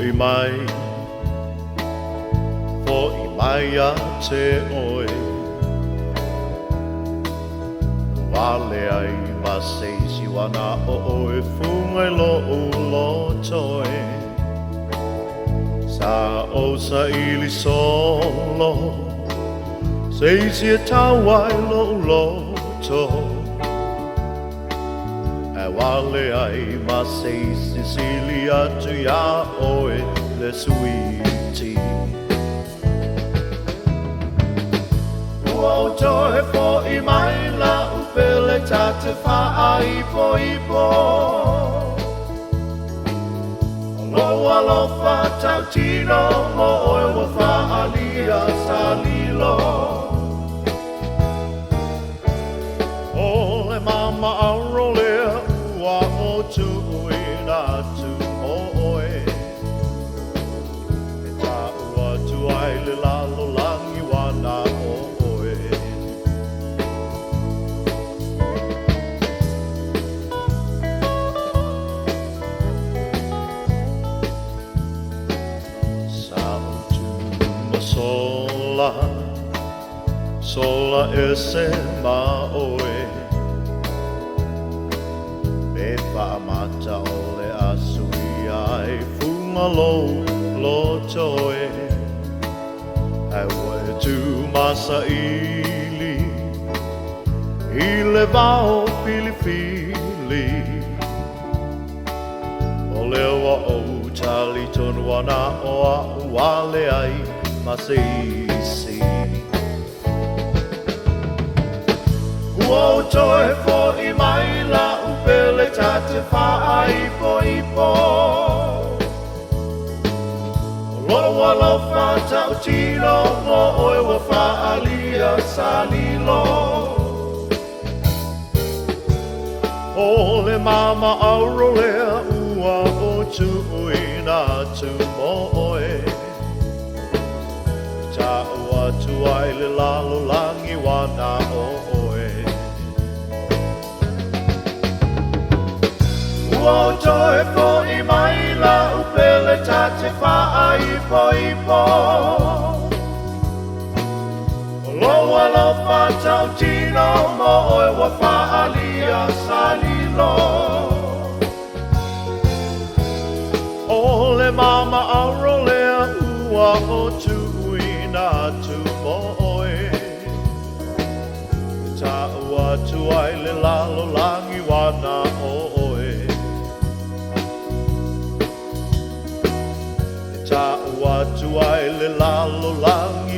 i mai a te oe Wale ai ma seisi wana o oe funga lo ulo toe Sa o sa ili solo Seisi e tawai lo ulo toe Wale ai ma seisi sili atu ya oe le sweetie Ua toe po i mai la upele tate wha ipo ipo Loa lofa tau tino mo oe wa wha alia sa lilo Ole mama aurolea ua o tu ina tu mo oe E ta ua tu ai le lalo langi wana o oe Sa tu ma sola ese ma oe Whaamata ole asui ai funga lo toe Ai wae tu masa ili I le vao pilifili O leo wa o tali tonu ana o a wale ai masisi Ua toe fo i mai la upele tate wha ipo ipo Loa lofa tau tino mo oe wa wha alia sa lilo Ole mama aurolea ua o tu ina tu mo oe Ta ua tu ai le lalo langi wana o oe Ua toe po i mai la upele tate wha ipo ipo Loa lofa tau tino mo oe wa wha alia sa lilo Ole mama aurolea ua o tu ina tu mo oe Ta ua tu ai le lalo langi wana o oe Ta ua tu ai le lalo langi